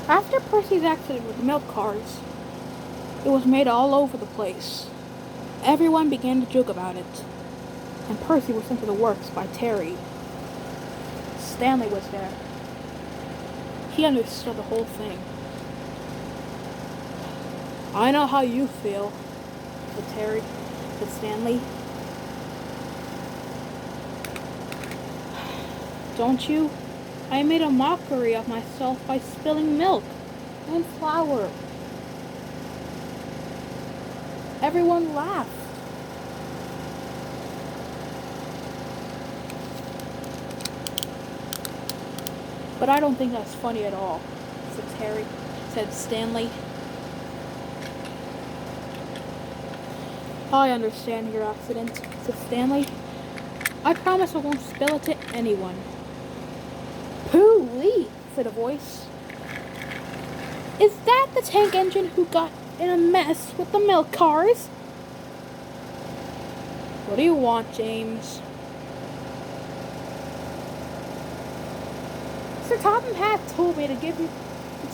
After Percy's accident with the milk cars, it was made all over the place. Everyone began to joke about it, and Percy was sent to the works by Terry. Stanley was there. He understood the whole thing. "I know how you feel," said Stanley. "Don't you? I made a mockery of myself by spilling milk and flour. Everyone laughed. But I don't think that's funny at all," said Stanley. "I understand your accident," said Stanley. "I promise I won't spill it to anyone." "Pooh-wee," said a voice. "Is that the tank engine who got in a mess with the milk cars?" "What do you want, James?" "Sir Topham Hatt told me to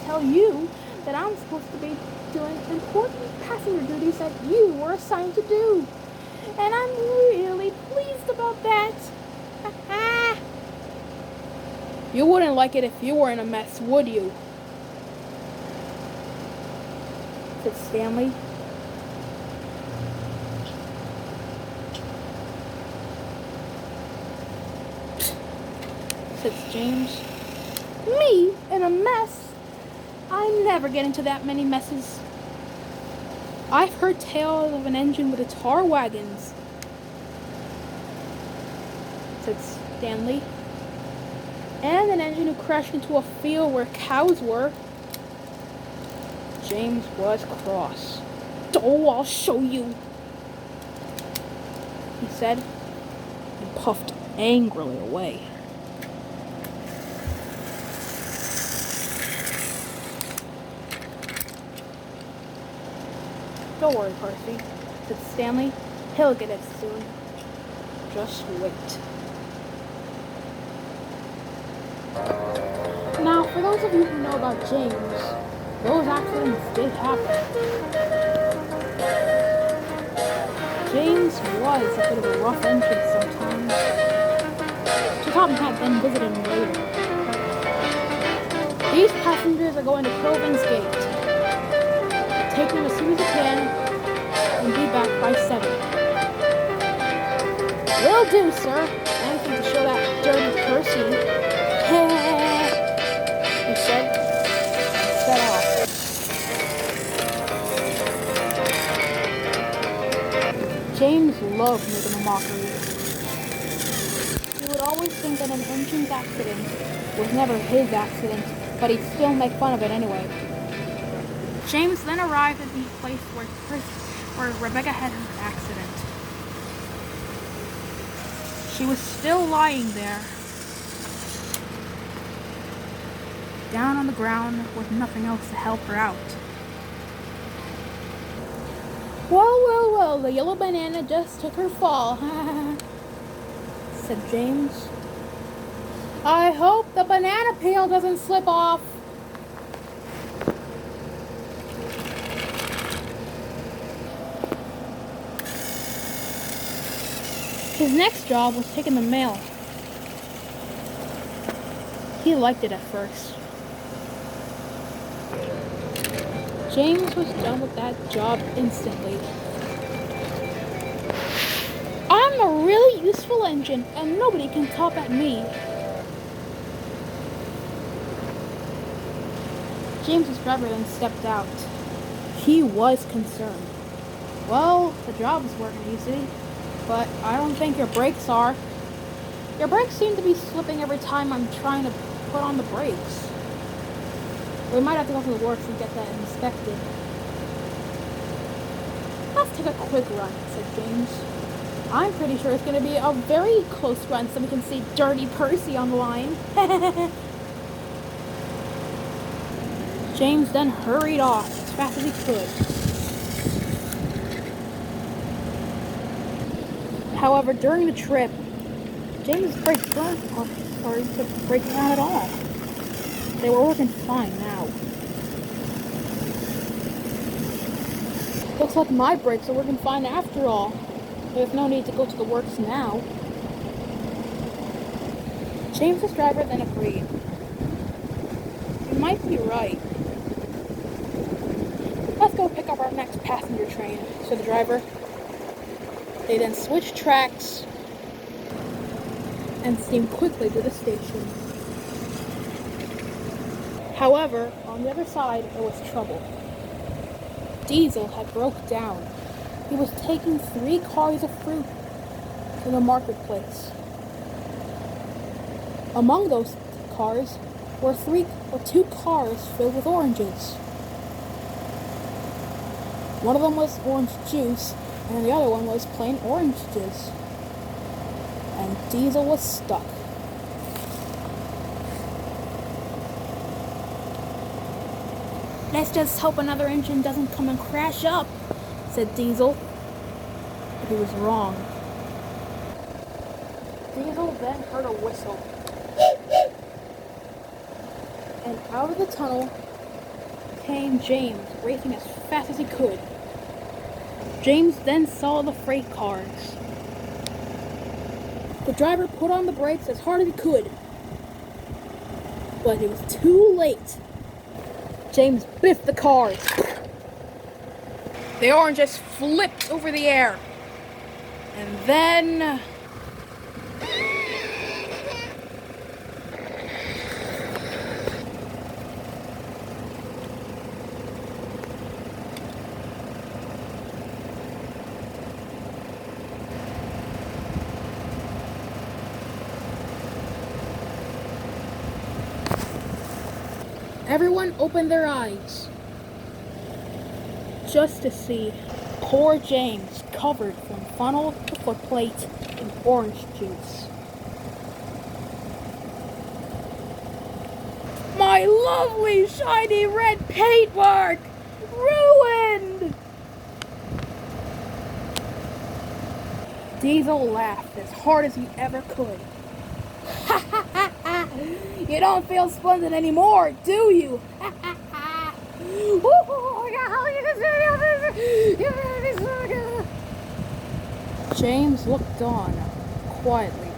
tell you that I'm supposed to be doing important passenger duties that you were assigned to do. And I'm really pleased about that." "You wouldn't like it if you were in a mess, would you?" said Stanley. Said James. "Me in a mess? I never get into that many messes. I've heard tales of an engine with its tar wagons," said Stanley. "And an engine who crashed into a field where cows were." James was cross. "Oh, I'll show you," he said, and puffed angrily away. "Don't worry, Percy," said Stanley. "He'll get it soon. Just wait." Now, for those of you who know about James, those accidents did happen. James was a bit of a rough engine sometimes. Sir Topham Hatt then visited him later. "These passengers are going to Crovan's Gate. Take them as soon as you can and be back by 7. "Will do, sir. Anything to show that dirty Percy," he said, and set off. James loved making a mockery. He would always think that an engine's accident was never his accident, but he'd still make fun of it anyway. James then arrived at the place where Rebecca had her accident. She was still lying there, down on the ground with nothing else to help her out. Well, the yellow banana just took her fall," said James. "I hope the banana peel doesn't slip off." His next job was taking the mail. He liked it at first. James was done with that job instantly. "I'm a really useful engine, and nobody can top at me." James's driver then stepped out. He was concerned. "Well, the job is working easy, but I don't think your brakes are. Your brakes seem to be slipping every time I'm trying to put on the brakes. We might have to go to the works and get that inspected." "Let's take a quick run," said James. "I'm pretty sure it's going to be a very close run so we can see Dirty Percy on the line." James then hurried off as fast as he could. However, during the trip, James's brakes weren't breaking out at all. They were working fine now. Looks like my brakes are working fine after all. There's no need to go to the works now. James's driver then agreed. You might be right. Let's go pick up our next passenger train, said the driver. They then switched tracks and steamed quickly to the station. However, on the other side, there was trouble. Diesel had broke down. He was taking 3 cars of fruit to the marketplace. Among those cars were 2 cars filled with oranges. One of them was orange juice, and the other one was plain orange juice. And Diesel was stuck. Let's just hope another engine doesn't come and crash up, said Diesel. But he was wrong. Diesel then heard a whistle. And out of the tunnel came James, racing as fast as he could. James then saw the freight cars. The driver put on the brakes as hard as he could. But it was too late. James biffed the cars. The oranges flipped over the air. And then... everyone opened their eyes just to see poor James covered from funnel to footplate in orange juice. My lovely shiny red paintwork! Ruined! Diesel laughed as hard as he ever could. You don't feel splendid anymore, do you? James looked on quietly.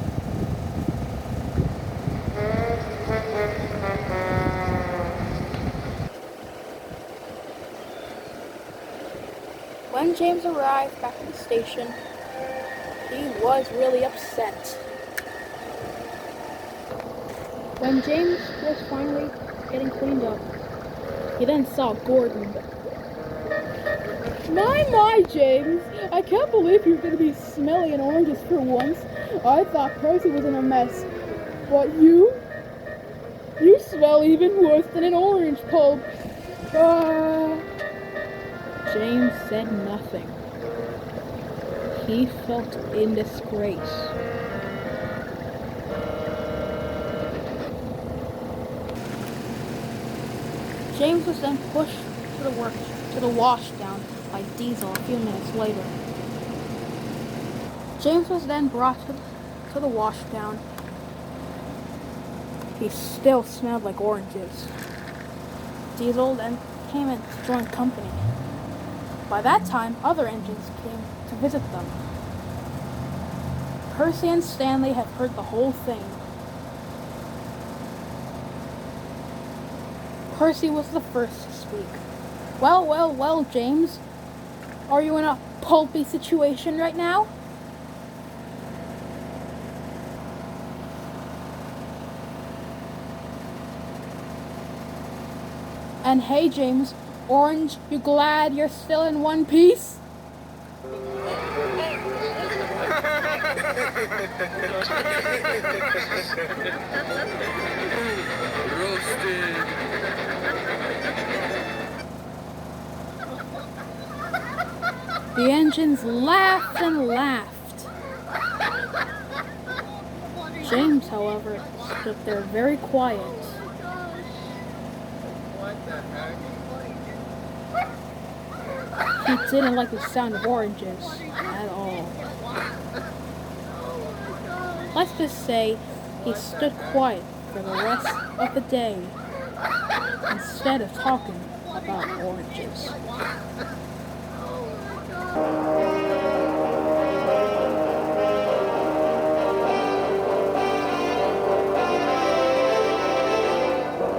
When James arrived back at the station, he was really upset. When James was finally getting cleaned up, he then saw Gordon. My, James! I can't believe you're going to be smelly and oranges for once. I thought Percy was in a mess. But you smell even worse than an orange pulp. James said nothing. He felt in disgrace. James was then pushed to the washdown by Diesel a few minutes later. James was then brought to the washdown. He still smelled like oranges. Diesel then came in to join company. By that time, other engines came to visit them. Percy and Stanley had heard the whole thing. Percy was the first to speak. Well, James. Are you in a pulpy situation right now? And hey, James, Orange, you glad you're still in one piece? Roasted. The engines laughed and laughed. James, however, stood there very quiet. He didn't like the sound of oranges at all. Let's just say he stood quiet for the rest of the day. instead of talking about oranges.